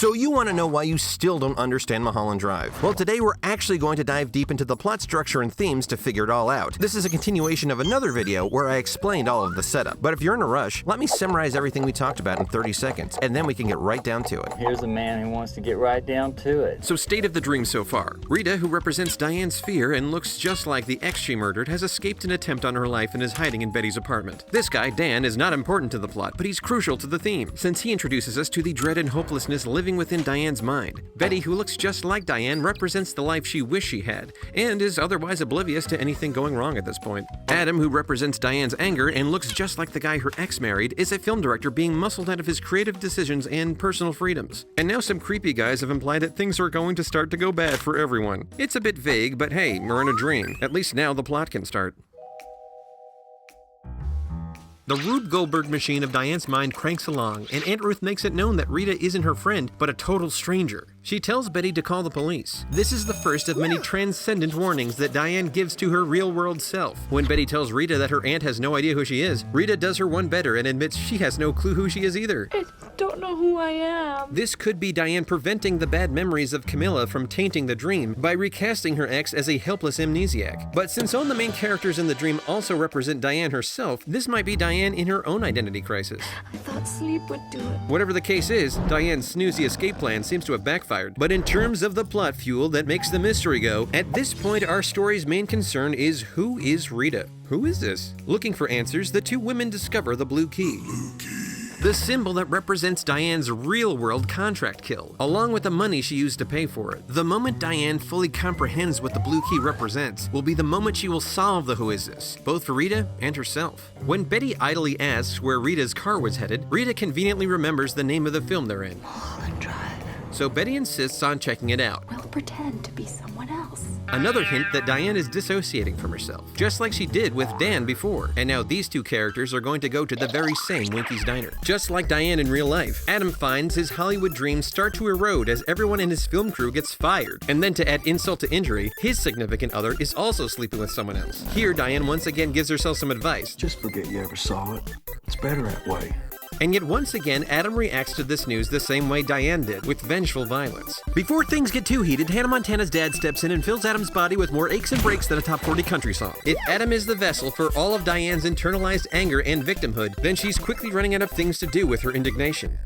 So you want to know why you still don't understand Mulholland Drive? Well, today we're actually going to dive deep into the plot structure and themes to figure it all out. This is a continuation of another video where I explained all of the setup. But if you're in a rush, let me summarize everything we talked about in 30 seconds, and then we can get right down to it. Here's a man who wants to get right down to it. So state of the dream so far. Rita, who represents Diane's fear and looks just like the ex she murdered, has escaped an attempt on her life and is hiding in Betty's apartment. This guy, Dan, is not important to the plot, but he's crucial to the theme, since he introduces us to the dread and hopelessness living within Diane's mind. Betty, who looks just like Diane, represents the life she wished she had, and is otherwise oblivious to anything going wrong at this point. Adam, who represents Diane's anger and looks just like the guy her ex married, is a film director being muscled out of his creative decisions and personal freedoms. And now some creepy guys have implied that things are going to start to go bad for everyone. It's a bit vague, but hey, we're in a dream. At least now the plot can start. The Rube Goldberg machine of Diane's mind cranks along, and Aunt Ruth makes it known that Rita isn't her friend, but a total stranger. She tells Betty to call the police. This is the first of many transcendent warnings that Diane gives to her real-world self. When Betty tells Rita that her aunt has no idea who she is, Rita does her one better and admits she has no clue who she is either. I don't know who I am. This could be Diane preventing the bad memories of Camilla from tainting the dream by recasting her ex as a helpless amnesiac. But since all the main characters in the dream also represent Diane herself, this might be Diane in her own identity crisis. I thought sleep would do it. Whatever the case is, Diane's snoozy escape plan seems to have backfired. But in terms of the plot fuel that makes the mystery go, at this point our story's main concern is, who is Rita? Who is this? Looking for answers, the two women discover the blue key. The symbol that represents Diane's real-world contract kill, along with the money she used to pay for it. The moment Diane fully comprehends what the blue key represents will be the moment she will solve the Whoiziss, both for Rita and herself. When Betty idly asks where Rita's car was headed, Rita conveniently remembers the name of the film they're in. Mulholland Drive. So Betty insists on checking it out. We'll pretend to be someone else. Another hint that Diane is dissociating from herself, just like she did with Dan before. And now these two characters are going to go to the very same Winky's Diner. Just like Diane in real life, Adam finds his Hollywood dreams start to erode as everyone in his film crew gets fired. And then to add insult to injury, his significant other is also sleeping with someone else. Here, Diane once again gives herself some advice. Just forget you ever saw it. It's better that way. And yet once again, Adam reacts to this news the same way Diane did, with vengeful violence. Before things get too heated, Hannah Montana's dad steps in and fills Adam's body with more aches and breaks than a top 40 country song. If Adam is the vessel for all of Diane's internalized anger and victimhood, then she's quickly running out of things to do with her indignation.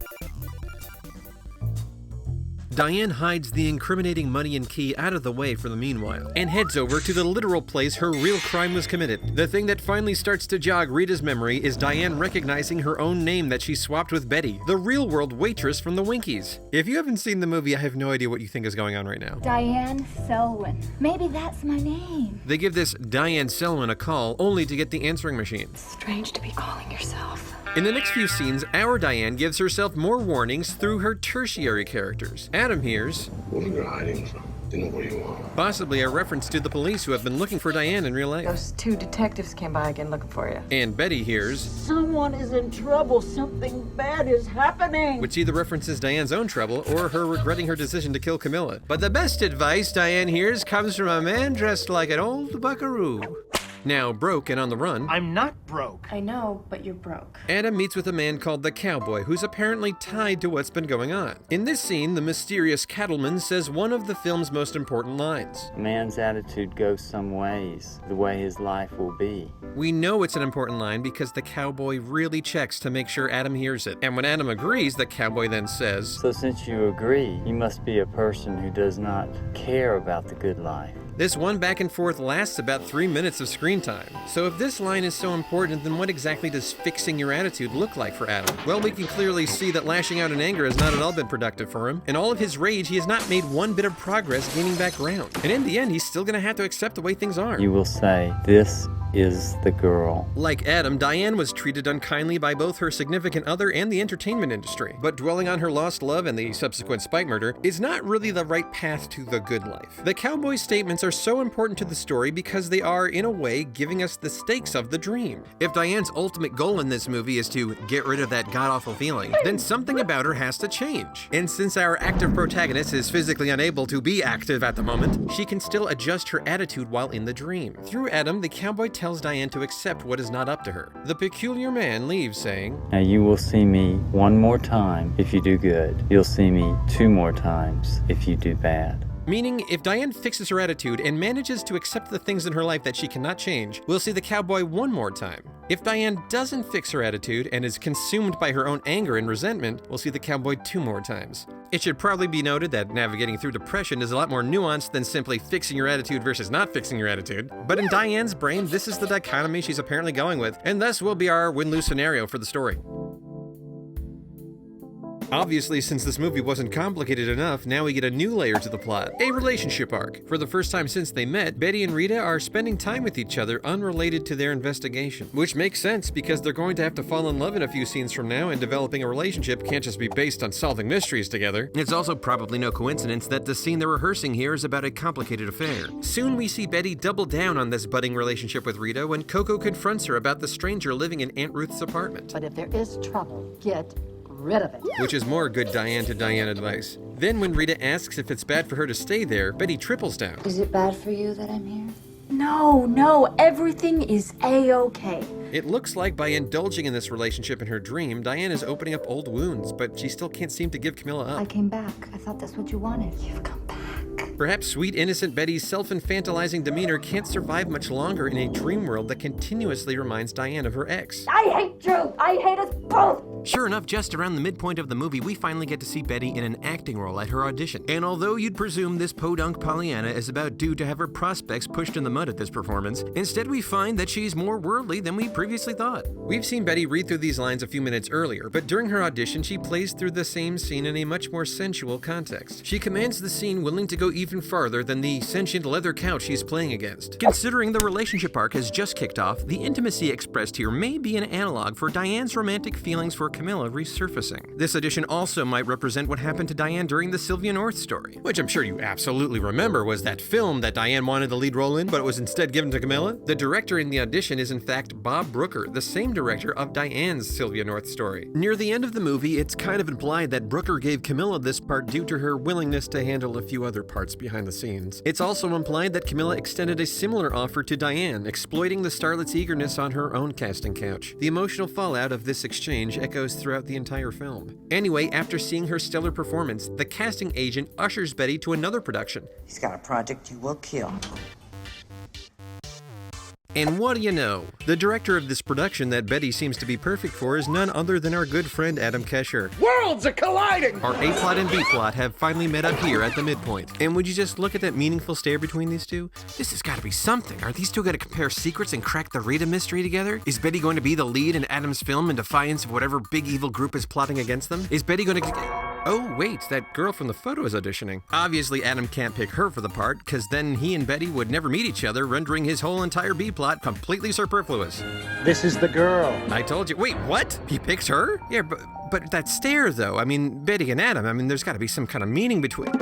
Diane hides the incriminating money and key out of the way for the meanwhile, and heads over to the literal place her real crime was committed. The thing that finally starts to jog Rita's memory is Diane recognizing her own name that she swapped with Betty, the real-world waitress from the Winkies. If you haven't seen the movie, I have no idea what you think is going on right now. Diane Selwyn. Maybe that's my name. They give this Diane Selwyn a call, only to get the answering machine. Strange to be calling yourself. In the next few scenes, our Diane gives herself more warnings through her tertiary characters. Adam hears, What are you hiding from? Then what do you want? possibly a reference to the police who have been looking for Diane in real life. Those two detectives came by again looking for you. And Betty hears, Someone is in trouble. Something bad is happening. which either references Diane's own trouble or her regretting her decision to kill Camilla. But the best advice Diane hears comes from a man dressed like an old buckaroo. Now broke and on the run, I'm not broke. I know, but you're broke. Adam meets with a man called the Cowboy, who's apparently tied to what's been going on. In this scene, the mysterious cattleman says one of the film's most important lines. A man's attitude goes some ways, the way his life will be. We know it's an important line because the Cowboy really checks to make sure Adam hears it. And when Adam agrees, the Cowboy then says, So since you agree, you must be a person who does not care about the good life. This one back and forth lasts about 3 minutes of screen time. So if this line is so important, then what exactly does fixing your attitude look like for Adam? Well, we can clearly see that lashing out in anger has not at all been productive for him. In all of his rage, he has not made one bit of progress gaining back ground. And in the end, he's still gonna have to accept the way things are. You will say, this is the girl. Like Adam, Diane was treated unkindly by both her significant other and the entertainment industry. But dwelling on her lost love and the subsequent spite murder is not really the right path to the good life. The Cowboy's statements are so important to the story because they are, in a way, giving us the stakes of the dream. If Diane's ultimate goal in this movie is to get rid of that god-awful feeling, then something about her has to change. And since our active protagonist is physically unable to be active at the moment, she can still adjust her attitude while in the dream. Through Adam, the cowboy tells Diane to accept what is not up to her. The peculiar man leaves saying, Now you will see me one more time if you do good. You'll see me 2 more times if you do bad. Meaning, if Diane fixes her attitude and manages to accept the things in her life that she cannot change, we'll see the cowboy 1 more time. If Diane doesn't fix her attitude and is consumed by her own anger and resentment, we'll see the cowboy 2 more times. It should probably be noted that navigating through depression is a lot more nuanced than simply fixing your attitude versus not fixing your attitude. But in Diane's brain, this is the dichotomy she's apparently going with, and thus will be our win-lose scenario for the story. Obviously, since this movie wasn't complicated enough, now we get a new layer to the plot, a relationship arc. For the first time since they met, Betty and Rita are spending time with each other unrelated to their investigation. Which makes sense because they're going to have to fall in love in a few scenes from now, and developing a relationship can't just be based on solving mysteries together. It's also probably no coincidence that the scene they're rehearsing here is about a complicated affair. Soon we see Betty double down on this budding relationship with Rita when Coco confronts her about the stranger living in Aunt Ruth's apartment. But if there is trouble, get rid of it. Which is more good Diane to Diane advice. Then when Rita asks if it's bad for her to stay there, Betty triples down. Is it bad for you that I'm here? No, everything is A-okay. It looks like by indulging in this relationship in her dream, Diane is opening up old wounds, but she still can't seem to give Camilla up. I came back. I thought that's what you wanted. You've come back. Perhaps sweet, innocent Betty's self-infantilizing demeanor can't survive much longer in a dream world that continuously reminds Diane of her ex. I hate you! I hate us both! Sure enough, just around the midpoint of the movie, we finally get to see Betty in an acting role at her audition. And although you'd presume this podunk Pollyanna is about due to have her prospects pushed in the mud at this performance, instead we find that she's more worldly than we previously thought. We've seen Betty read through these lines a few minutes earlier, but during her audition, she plays through the same scene in a much more sensual context. She commands the scene, willing to go even farther than the sentient leather couch she's playing against. Considering the relationship arc has just kicked off, the intimacy expressed here may be an analog for Diane's romantic feelings for Camilla resurfacing. This audition also might represent what happened to Diane during the Sylvia North story, which I'm sure you absolutely remember was that film that Diane wanted the lead role in, but it was instead given to Camilla. The director in the audition is in fact Bob Brooker, the same director of Diane's Sylvia North story. Near the end of the movie, it's kind of implied that Brooker gave Camilla this part due to her willingness to handle a few other parts behind the scenes. It's also implied that Camilla extended a similar offer to Diane, exploiting the starlet's eagerness on her own casting couch. The emotional fallout of this exchange echoes throughout the entire film. Anyway, after seeing her stellar performance, the casting agent ushers Betty to another production. He's got a project you will kill. And what do you know? The director of this production that Betty seems to be perfect for is none other than our good friend Adam Kesher. Worlds are colliding! Our A-plot and B-plot have finally met up here at the midpoint. And would you just look at that meaningful stare between these two? This has got to be something. Are these two going to compare secrets and crack the Rita mystery together? Is Betty going to be the lead in Adam's film in defiance of whatever big evil group is plotting against them? Is Betty going to... Oh, wait, that girl from the photo is auditioning. Obviously, Adam can't pick her for the part, because then he and Betty would never meet each other, rendering his whole entire B-plot completely superfluous. This is the girl. I told you. Wait, what? He picked her? Yeah, but that stare, though. I mean, Betty and Adam, there's got to be some kind of meaning between...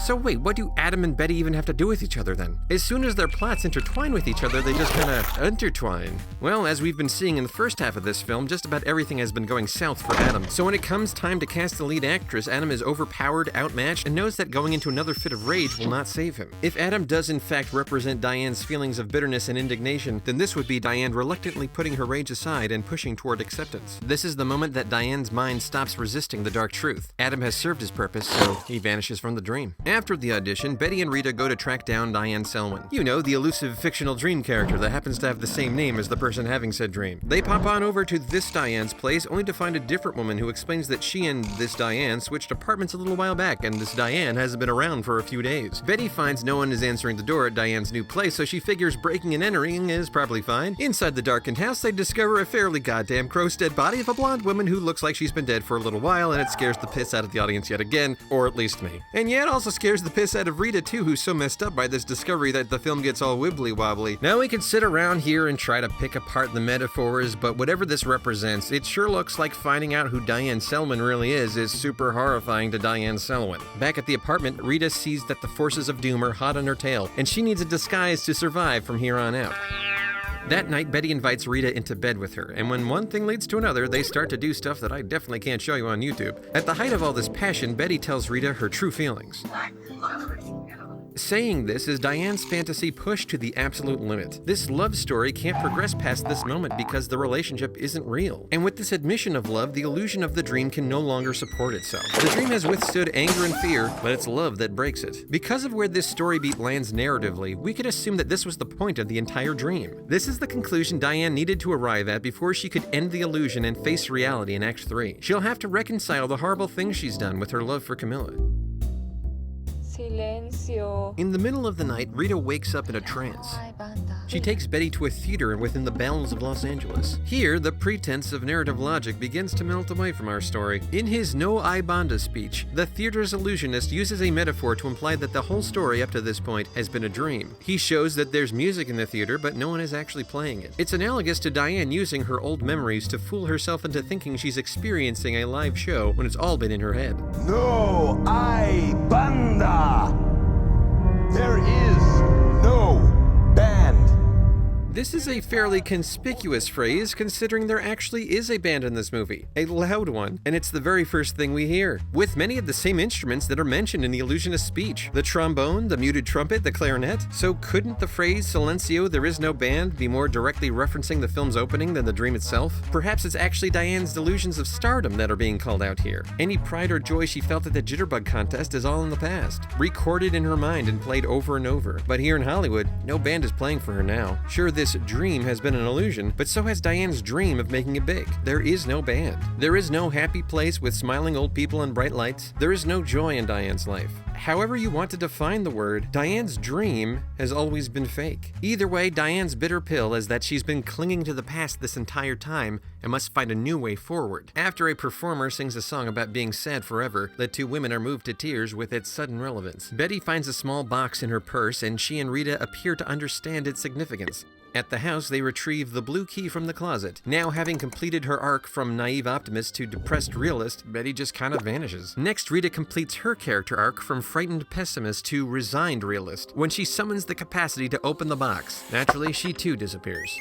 So wait, what do Adam and Betty even have to do with each other then? As soon as their plots intertwine with each other, they just kind of intertwine. Well, as we've been seeing in the first half of this film, just about everything has been going south for Adam. So when it comes time to cast the lead actress, Adam is overpowered, outmatched, and knows that going into another fit of rage will not save him. If Adam does in fact represent Diane's feelings of bitterness and indignation, then this would be Diane reluctantly putting her rage aside and pushing toward acceptance. This is the moment that Diane's mind stops resisting the dark truth. Adam has served his purpose, so he vanishes from the dream. After the audition, Betty and Rita go to track down Diane Selwyn. You know, the elusive fictional dream character that happens to have the same name as the person having said dream. They pop on over to this Diane's place, only to find a different woman who explains that she and this Diane switched apartments a little while back, and this Diane hasn't been around for a few days. Betty finds no one is answering the door at Diane's new place, so she figures breaking and entering is probably fine. Inside the darkened house, they discover a fairly goddamn gross dead body of a blonde woman who looks like she's been dead for a little while, and it scares the piss out of the audience yet again, or at least me. And yet also scares the piss out of Rita too, who's so messed up by this discovery that the film gets all wibbly wobbly. Now we can sit around here and try to pick apart the metaphors, but whatever this represents, it sure looks like finding out who Diane Selwyn really is super horrifying to Diane Selwyn. Back at the apartment, Rita sees that the forces of doom are hot on her tail, and she needs a disguise to survive from here on out. That night, Betty invites Rita into bed with her, and when one thing leads to another, they start to do stuff that I definitely can't show you on YouTube. At the height of all this passion, Betty tells Rita her true feelings. Saying this is Diane's fantasy pushed to the absolute limit. This love story can't progress past this moment because the relationship isn't real. And with this admission of love, the illusion of the dream can no longer support itself. The dream has withstood anger and fear, but it's love that breaks it. Because of where this story beat lands narratively, we could assume that this was the point of the entire dream. This is the conclusion Diane needed to arrive at before she could end the illusion and face reality in Act 3. She'll have to reconcile the horrible things she's done with her love for Camilla. Silencio. In the middle of the night, Rita wakes up in a trance. She takes Betty to a theater within the bowels of Los Angeles. Here, the pretense of narrative logic begins to melt away from our story. In his No Hay Banda speech, the theater's illusionist uses a metaphor to imply that the whole story up to this point has been a dream. He shows that there's music in the theater, but no one is actually playing it. It's analogous to Diane using her old memories to fool herself into thinking she's experiencing a live show when it's all been in her head. No hay banda! There is no band. This is a fairly conspicuous phrase considering there actually is a band in this movie, a loud one, and it's the very first thing we hear, with many of the same instruments that are mentioned in the illusionist's speech. The trombone, the muted trumpet, the clarinet. So couldn't the phrase silencio, there is no band, be more directly referencing the film's opening than the dream itself? Perhaps it's actually Diane's delusions of stardom that are being called out here. Any pride or joy she felt at the Jitterbug contest is all in the past, recorded in her mind and played over and over. But here in Hollywood, no band is playing for her now. Sure, this dream has been an illusion, but so has Diane's dream of making it big. There is no band. There is no happy place with smiling old people and bright lights. There is no joy in Diane's life. However you want to define the word, Diane's dream has always been fake. Either way, Diane's bitter pill is that she's been clinging to the past this entire time and must find a new way forward. After a performer sings a song about being sad forever, the two women are moved to tears with its sudden relevance. Betty finds a small box in her purse, and she and Rita appear to understand its significance. At the house, they retrieve the blue key from the closet. Now, having completed her arc from naive optimist to depressed realist, Betty just kind of vanishes. Next, Rita completes her character arc from frightened pessimist to resigned realist when she summons the capacity to open the box. Naturally, she too disappears.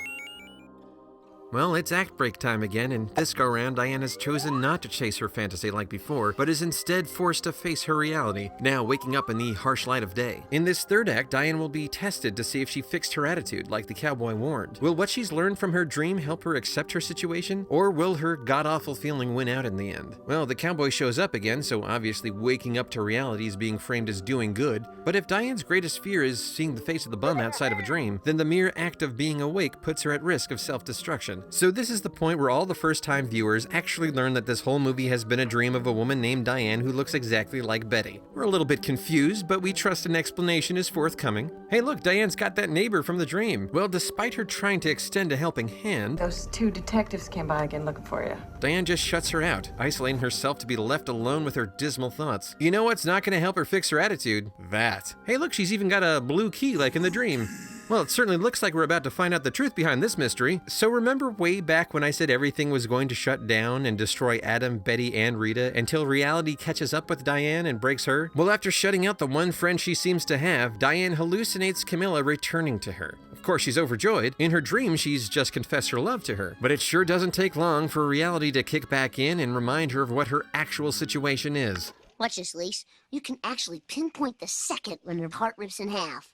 Well, it's act break time again, and this go-round, Diane has chosen not to chase her fantasy like before, but is instead forced to face her reality, now waking up in the harsh light of day. In this third act, Diane will be tested to see if she fixed her attitude, like the cowboy warned. Will what she's learned from her dream help her accept her situation, or will her god-awful feeling win out in the end? Well, the cowboy shows up again, so obviously waking up to reality is being framed as doing good, but if Diane's greatest fear is seeing the face of the bum outside of a dream, then the mere act of being awake puts her at risk of self-destruction. So this is the point where all the first-time viewers actually learn that this whole movie has been a dream of a woman named Diane who looks exactly like Betty. We're a little bit confused, but we trust an explanation is forthcoming. Hey look, Diane's got that neighbor from the dream. Well, despite her trying to extend a helping hand, Those two detectives came by again looking for you. Diane just shuts her out, isolating herself to be left alone with her dismal thoughts. You know what's not going to help her fix her attitude? That. Hey look, she's even got a blue key like in the dream. Well, it certainly looks like we're about to find out the truth behind this mystery. So remember way back when I said everything was going to shut down and destroy Adam, Betty, and Rita until reality catches up with Diane and breaks her? Well, after shutting out the one friend she seems to have, Diane hallucinates Camilla returning to her. Of course, she's overjoyed. In her dream, she's just confessed her love to her. But it sure doesn't take long for reality to kick back in and remind her of what her actual situation is. Watch this, Lise. You can actually pinpoint the second when her heart rips in half.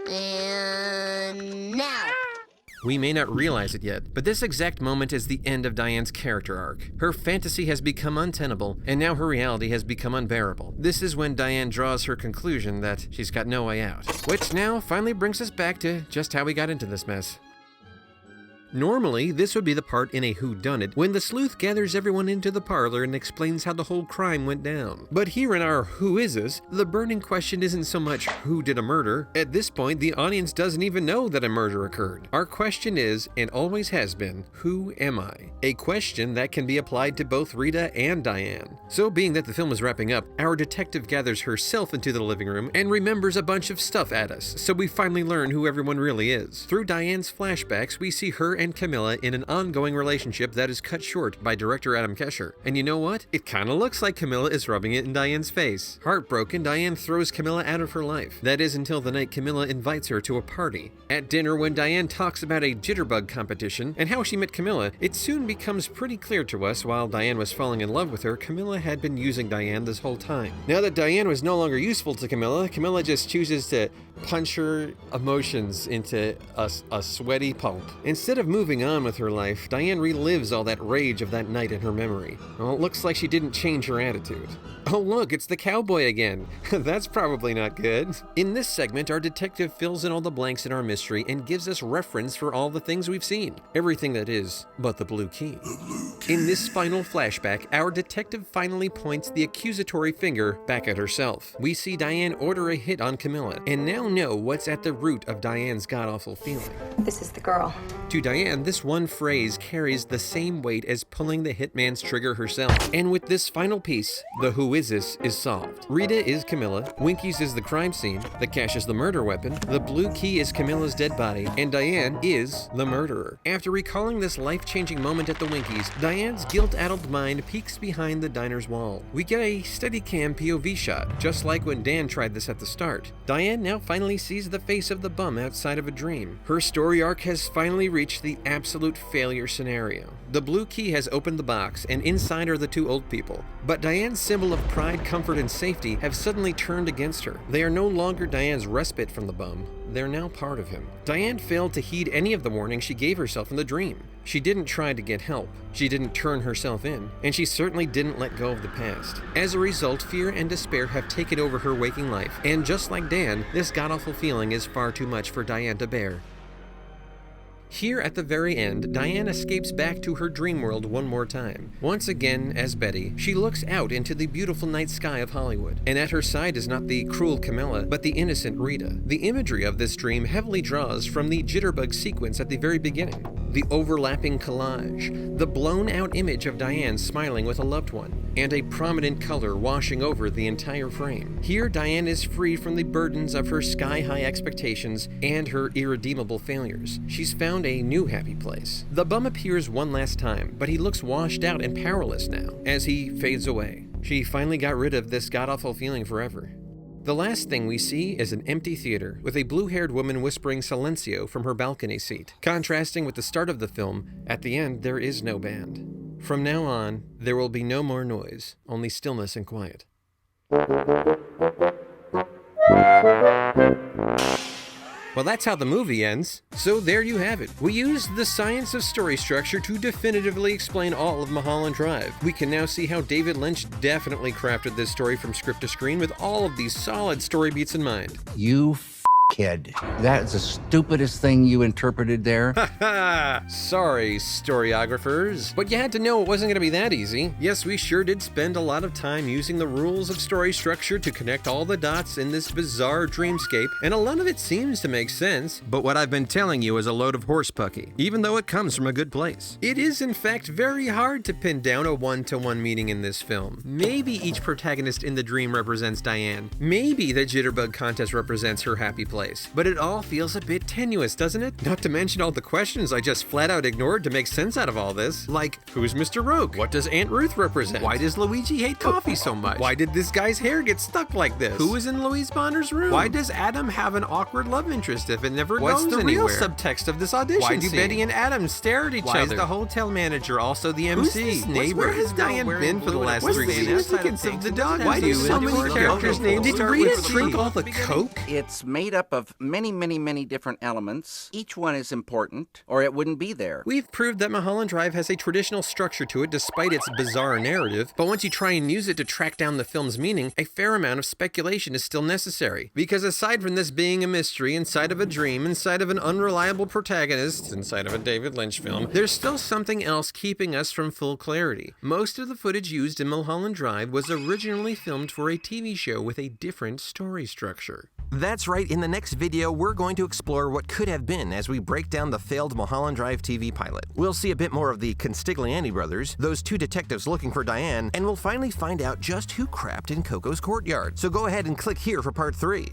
And now. We may not realize it yet, but this exact moment is the end of Diane's character arc. Her fantasy has become untenable, and now her reality has become unbearable. This is when Diane draws her conclusion that she's got no way out. Which now finally brings us back to just how we got into this mess. Normally, this would be the part in a whodunit when the sleuth gathers everyone into the parlor and explains how the whole crime went down. But here in our Whoiziss, the burning question isn't so much who did a murder. At this point, the audience doesn't even know that a murder occurred. Our question is, and always has been, who am I? A question that can be applied to both Rita and Diane. So being that the film is wrapping up, our detective gathers herself into the living room and remembers a bunch of stuff at us, so we finally learn who everyone really is. Through Diane's flashbacks, we see her and Camilla in an ongoing relationship that is cut short by director Adam Kesher. And you know what? It kinda looks like Camilla is rubbing it in Diane's face. Heartbroken, Diane throws Camilla out of her life. That is until the night Camilla invites her to a party. At dinner, when Diane talks about a jitterbug competition and how she met Camilla, it soon becomes pretty clear to us while Diane was falling in love with her, Camilla had been using Diane this whole time. Now that Diane was no longer useful to Camilla, Camilla just chooses to punch her emotions into a sweaty pulp. Instead of moving on with her life, Diane relives all that rage of that night in her memory. Well, it looks like she didn't change her attitude. Oh look, it's the cowboy again. That's probably not good. In this segment, our detective fills in all the blanks in our mystery and gives us reference for all the things we've seen. Everything that is, but the blue key. In this final flashback, our detective finally points the accusatory finger back at herself. We see Diane order a hit on Camilla, and now know what's at the root of Diane's god-awful feeling. This is the girl. To Diane, this one phrase carries the same weight as pulling the hitman's trigger herself. And with this final piece, the Whoiziss is solved. Rita is Camilla, Winkies is the crime scene, the cash is the murder weapon, the blue key is Camilla's dead body, and Diane is the murderer. After recalling this life-changing moment at the Winkies, Diane's guilt-addled mind peeks behind the diner's wall. We get a Steadicam POV shot, just like when Dan tried this at the start. Diane now finally sees the face of the bum outside of a dream. Her story arc has finally reached the absolute failure scenario. The blue key has opened the box, and inside are the two old people. But Diane's symbol of pride, comfort, and safety have suddenly turned against her. They are no longer Diane's respite from the bum. They're now part of him. Diane failed to heed any of the warnings she gave herself in the dream. She didn't try to get help. She didn't turn herself in. And she certainly didn't let go of the past. As a result, fear and despair have taken over her waking life. And just like Dan, this god-awful feeling is far too much for Diane to bear. Here at the very end, Diane escapes back to her dream world one more time. Once again, as Betty, she looks out into the beautiful night sky of Hollywood. And at her side is not the cruel Camilla, but the innocent Rita. The imagery of this dream heavily draws from the jitterbug sequence at the very beginning. The overlapping collage, the blown out image of Diane smiling with a loved one, and a prominent color washing over the entire frame. Here, Diane is free from the burdens of her sky-high expectations and her irredeemable failures. She's found a new happy place. The bum appears one last time, but he looks washed out and powerless now, as he fades away. She finally got rid of this god-awful feeling forever. The last thing we see is an empty theater, with a blue-haired woman whispering silencio from her balcony seat. Contrasting with the start of the film, at the end there is no band. From now on, there will be no more noise, only stillness and quiet. Well, that's how the movie ends. So there you have it. We used the science of story structure to definitively explain all of Mulholland Drive. We can now see how David Lynch definitely crafted this story from script to screen with all of these solid story beats in mind. You kid. That's the stupidest thing you interpreted there. Sorry, storyographers. But you had to know it wasn't going to be that easy. Yes, we sure did spend a lot of time using the rules of story structure to connect all the dots in this bizarre dreamscape, and a lot of it seems to make sense. But what I've been telling you is a load of horsepucky, even though it comes from a good place. It is, in fact, very hard to pin down a one-to-one meaning in this film. Maybe each protagonist in the dream represents Diane. Maybe the jitterbug contest represents her happy place. But it all feels a bit tenuous, doesn't it? Not to mention all the questions I just flat out ignored to make sense out of all this. Like, who's Mr. Rogue? What does Aunt Ruth represent? Why does Luigi hate coffee so much? Why did this guy's hair get stuck like this? Who is in Louise Bonner's room? Why does Adam have an awkward love interest if it never goes anywhere? What's the real subtext of this audition scene? Why do Betty and Adam stare at each other? Why is the hotel manager also the MC? Who's this neighbor? Where has Diane been for the last 3 years? What's the significance of the dog? Why do so many characters named? Did Rita drink all the Coke? It's made up up of many, many, many different elements. Each one is important, or it wouldn't be there. We've proved that Mulholland Drive has a traditional structure to it despite its bizarre narrative, but once you try and use it to track down the film's meaning, a fair amount of speculation is still necessary. Because aside from this being a mystery inside of a dream, inside of an unreliable protagonist, inside of a David Lynch film, there's still something else keeping us from full clarity. Most of the footage used in Mulholland Drive was originally filmed for a TV show with a different story structure. That's right, in the next video, we're going to explore what could have been as we break down the failed Mulholland Drive TV pilot. We'll see a bit more of the Constigliani brothers, those two detectives looking for Diane, and we'll finally find out just who crapped in Coco's courtyard. So go ahead and click here for part 3.